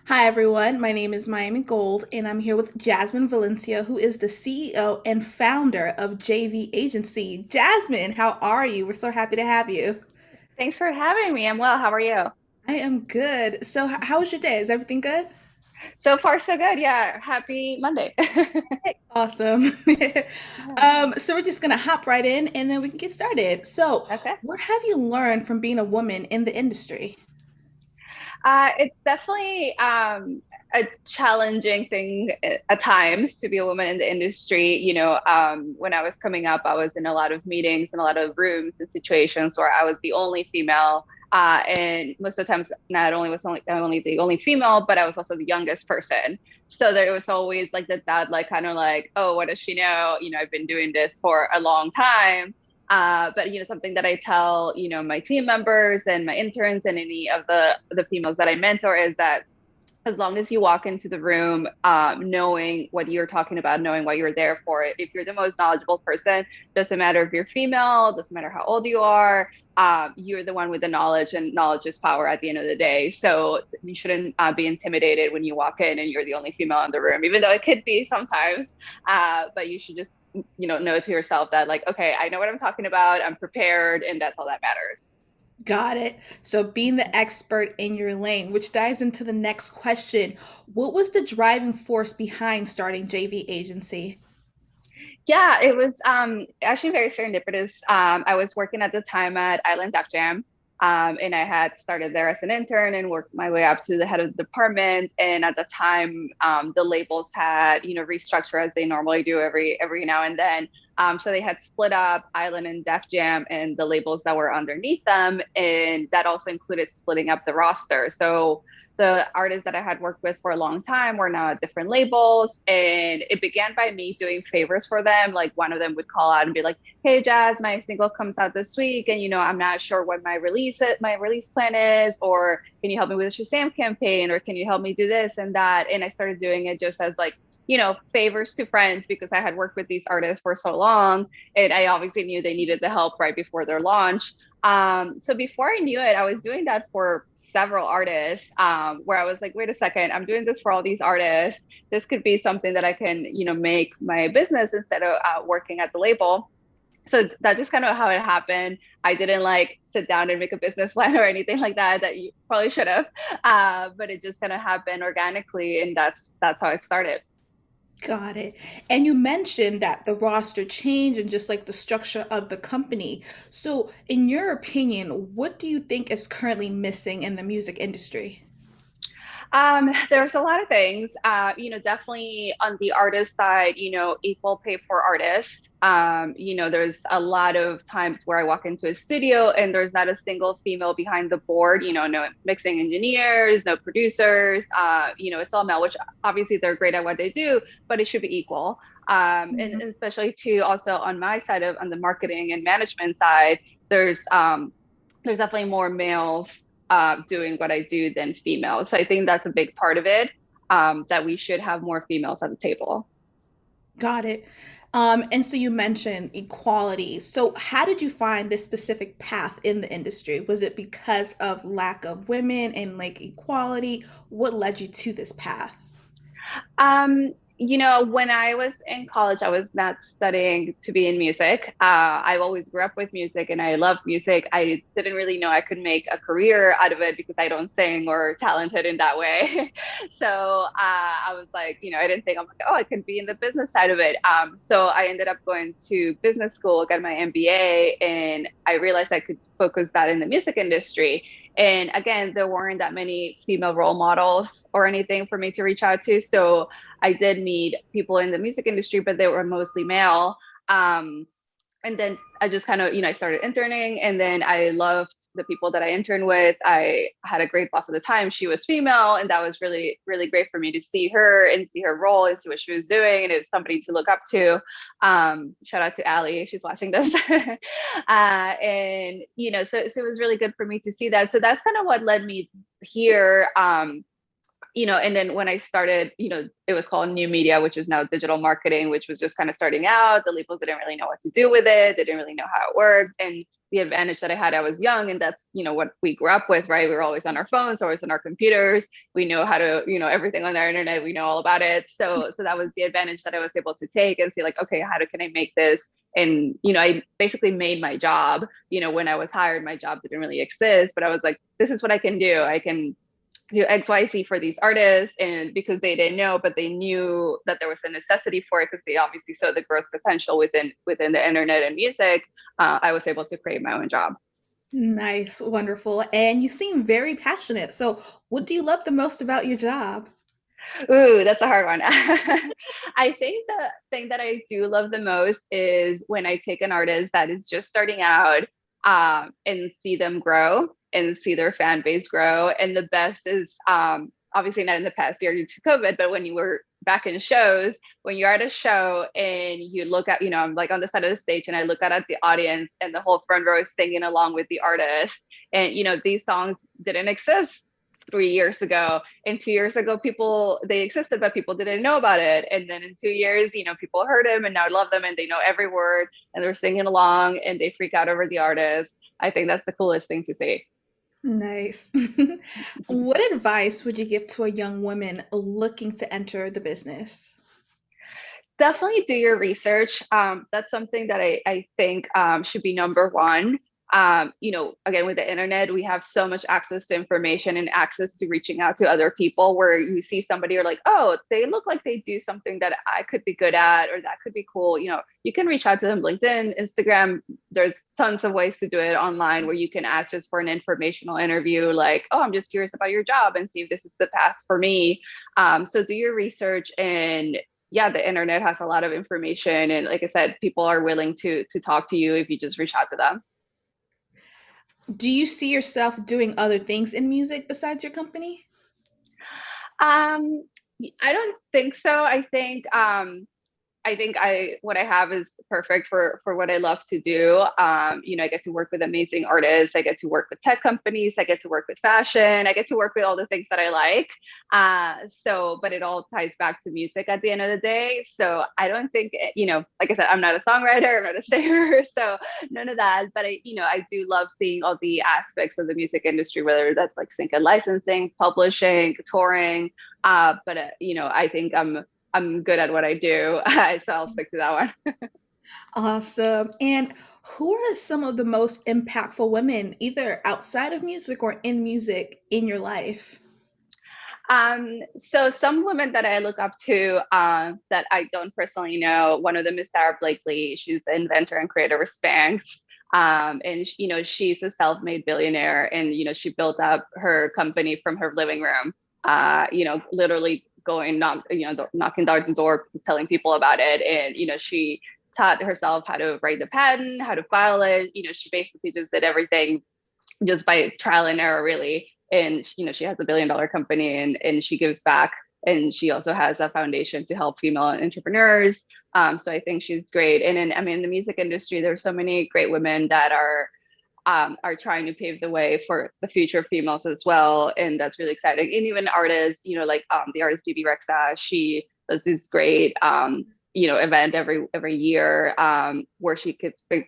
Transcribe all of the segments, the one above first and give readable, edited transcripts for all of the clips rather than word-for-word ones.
Hi, everyone. My name is Miami Gold, and I'm here with Jazmine Valencia, who is the CEO and founder of JV Agency. Jasmine, how are you? We're so happy to have you. Thanks for having me. I'm well. How are you? I am good. So, how was your day? Is everything good? So far, so good. Yeah. Happy Monday. Awesome. Yeah. So, we're just going to hop right in and then we can get started. So, Okay. what have you learned from being a woman in the industry? It's definitely a challenging thing at times to be a woman in the industry. When I was coming up, I was in a lot of meetings and a lot of rooms and situations where I was the only female. And most of the times, not only the only female, but I was also the youngest person. So there was always like the doubt, like kind of like, oh, what does she know? I've been doing this for a long time. But something that I tell my team members and my interns and any of the females that I mentor is that as long as you walk into the room knowing what you're talking about, knowing what you're there for, if you're the most knowledgeable person, doesn't matter if you're female, doesn't matter how old you are, you're the one with the knowledge, and knowledge is power at the end of the day. So you shouldn't be intimidated when you walk in and you're the only female in the room, even though it could be sometimes. But you should just know to yourself that, like, okay, I know what I'm talking about, I'm prepared, and that's all that matters. Got it. So, being the expert in your lane, which dives into the next question. What was the driving force behind starting JV Agency? Yeah, it was actually very serendipitous. I was working at the time at Island Def Jam, and I had started there as an intern and worked my way up to the head of the department. And at the time, the labels had restructure as they normally do every now and then. So they had split up Island and Def Jam and the labels that were underneath them, and that also included splitting up the roster. So the artists that I had worked with for a long time were now at different labels. And it began by me doing favors for them. Like one of them would call out and be like, "Hey Jazz, my single comes out this week, and I'm not sure what my release plan is, or can you help me with a Shazam campaign, or can you help me do this and that?" And I started doing it just as like favors to friends because I had worked with these artists for so long, and I obviously knew they needed the help right before their launch. So before I knew it, I was doing that for several artists, where I was like, wait a second, I'm doing this for all these artists. This could be something that I can, make my business instead of working at the label. So that's just kind of how it happened. I didn't like sit down and make a business plan or anything like that you probably should have, but it just kind of happened organically, and that's how it started. Got it. And you mentioned that the roster changed and just like the structure of the company. So, in your opinion, what do you think is currently missing in the music industry? There's a lot of things. Definitely on the artist side, equal pay for artists. There's a lot of times where I walk into a studio and there's not a single female behind the board, no mixing engineers, no producers. It's all male, which obviously they're great at what they do, but it should be equal. And especially too, also on my side on the marketing and management side, there's definitely more males doing what I do than females. So I think that's a big part of it, that we should have more females at the table. Got it. And so you mentioned equality. So, how did you find this specific path in the industry? Was it because of lack of women and like equality? What led you to this path? When I was in college, I was not studying to be in music. I always grew up with music and I loved music. I didn't really know I could make a career out of it because I don't sing or talented in that way. So I was like, I didn't think I'm like, oh, I could be in the business side of it. So I ended up going to business school, got my MBA, and I realized I could focus that in the music industry. And again, there weren't that many female role models or anything for me to reach out to. So I did meet people in the music industry, but they were mostly male. Um, and then I just kind of, I started interning, and then I loved the people that I interned with. I had a great boss at the time. She was female, and that was really, really great for me to see her and see her role and see what she was doing. And it was somebody to look up to. Shout out to Allie. She's watching this. So it was really good for me to see that. So that's kind of what led me here. And then when I started, it was called new media, which is now digital marketing, which was just kind of starting out. The labels didn't really know what to do with it. They didn't really know how it worked. And the advantage that I had. I was young, and that's, what we grew up with, right? We were always on our phones, always on our computers. We know how to, everything on the internet, we know all about it. So that was the advantage that I was able to take and see, like, okay, can I make this? And, I basically made my job. When I was hired, my job didn't really exist, but I was like, this is what I can do. I can do XYZ for these artists. And because they didn't know, but they knew that there was a necessity for it, because they obviously saw the growth potential within the internet and music, I was able to create my own job. Nice, wonderful. And you seem very passionate. So, what do you love the most about your job? Ooh, that's a hard one. I think the thing that I do love the most is when I take an artist that is just starting out, and see them grow and see their fan base grow. And the best is, obviously not in the past year due to COVID, but when you were back in shows, when you're at a show and you look at, I'm like on the side of the stage and I look out at the audience and the whole front row is singing along with the artist. And, these songs didn't exist 3 years ago, and 2 years ago people, they existed but people didn't know about it, and then in 2 years, people heard them and now love them and they know every word and they're singing along and they freak out over the artist. I think that's the coolest thing to see. Nice. What advice would you give to a young woman looking to enter the business? Definitely do your research. That's something that I think, should be number one. Again, with the internet, we have so much access to information and access to reaching out to other people, where you see somebody, you're like, oh, they look like they do something that I could be good at, or that could be cool. You can reach out to them, LinkedIn, Instagram. There's tons of ways to do it online, where you can ask just for an informational interview, like, oh, I'm just curious about your job and see if this is the path for me. So do your research. And yeah, the internet has a lot of information, and like I said, people are willing to talk to you if you just reach out to them. Do you see yourself doing other things in music besides your company? um I don't think so. I think what I have is perfect for what I love to do. I get to work with amazing artists. I get to work with tech companies. I get to work with fashion. I get to work with all the things that I like. But it all ties back to music at the end of the day. So I don't think, like I said, I'm not a songwriter. I'm not a singer. So none of that. But I do love seeing all the aspects of the music industry, whether that's like sync and licensing, publishing, touring. I think I'm good at what I do, so I'll stick to that one. Awesome. And who are some of the most impactful women, either outside of music or in music, in your life? So some women that I look up to, that I don't personally know. One of them is Sarah Blakely. She's the inventor and creator of Spanx. And she's a self-made billionaire, and she built up her company from her living room. Literally going knocking door to door, telling people about it, and she taught herself how to write the patent, how to file it. She basically just did everything just by trial and error, really. And she has a 1 billion company, and she gives back, and she also has a foundation to help female entrepreneurs. So I think she's great. And then, I mean, in the music industry, there's so many great women that are trying to pave the way for the future of females as well, and that's really exciting. And even artists, like, the artist BB Rexa, she does this great event every year, where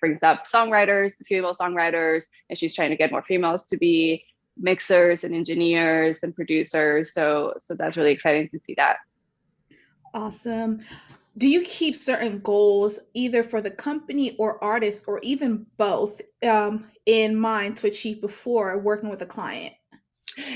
brings up songwriters, female songwriters, and she's trying to get more females to be mixers and engineers and producers. So that's really exciting to see that. Awesome. Do you keep certain goals, either for the company or artist, or even both, in mind to achieve before working with a client?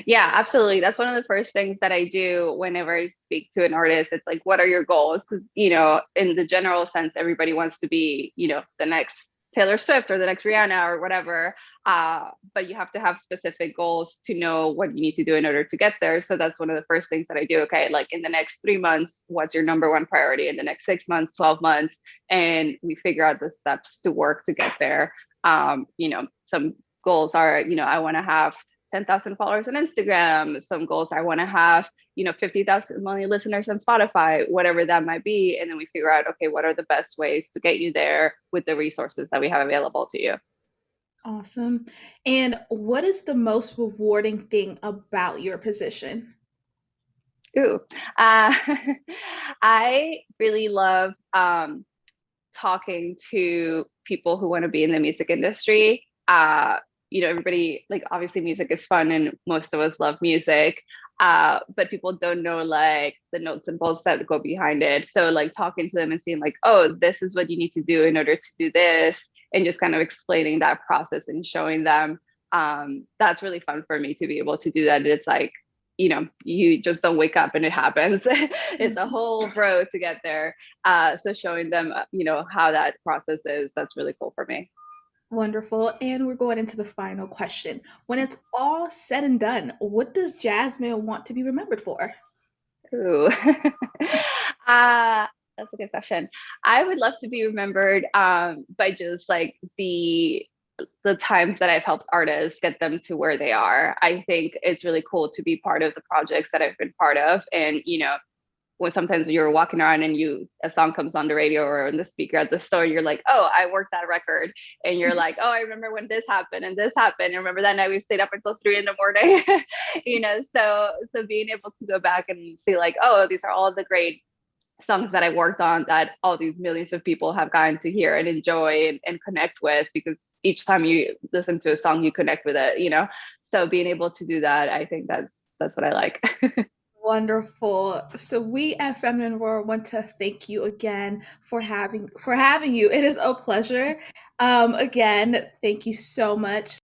Yeah, absolutely. That's one of the first things that I do whenever I speak to an artist. It's like, what are your goals? Because, in the general sense, everybody wants to be, the next Taylor Swift or the next Rihanna or whatever. But you have to have specific goals to know what you need to do in order to get there. So that's one of the first things that I do. Okay, like, in the next 3 months, what's your number one priority? In the next 6 months, 12 months, and we figure out the steps to work to get there. Some goals are, I want to have 10,000 followers on Instagram. Some goals, I want to have, 50,000 monthly listeners on Spotify, whatever that might be. And then we figure out, okay, what are the best ways to get you there with the resources that we have available to you? Awesome. And what is the most rewarding thing about your position? Ooh, I really love, talking to people who want to be in the music industry. uh, everybody, like, obviously music is fun and most of us love music. But people don't know like the notes and bolts that go behind it. So like talking to them and seeing like, oh, this is what you need to do in order to do this, and just kind of explaining that process and showing them. That's really fun for me to be able to do that. It's like, you just don't wake up and it happens. It's a whole road to get there. So showing them, how that process is, that's really cool for me. Wonderful. And we're going into the final question. When it's all said and done, what does Jasmine want to be remembered for? Ooh. uh, that's a good question. I would love to be remembered by just like the times that I've helped artists get them to where they are. I think it's really cool to be part of the projects that I've been part of. And, when sometimes you're walking around and a song comes on the radio or on the speaker at the store, you're like, oh, I worked that record. And you're like, oh, I remember when this happened and this happened. And remember that night we stayed up until 3 in the morning. So being able to go back and see like, oh, these are all the great songs that I worked on that all these millions of people have gotten to hear and enjoy and connect with, because each time you listen to a song, you connect with it. So being able to do that, I think that's what I like. Wonderful. So we at Feminine Ror want to thank you again for having you. It is a pleasure. Again, thank you so much.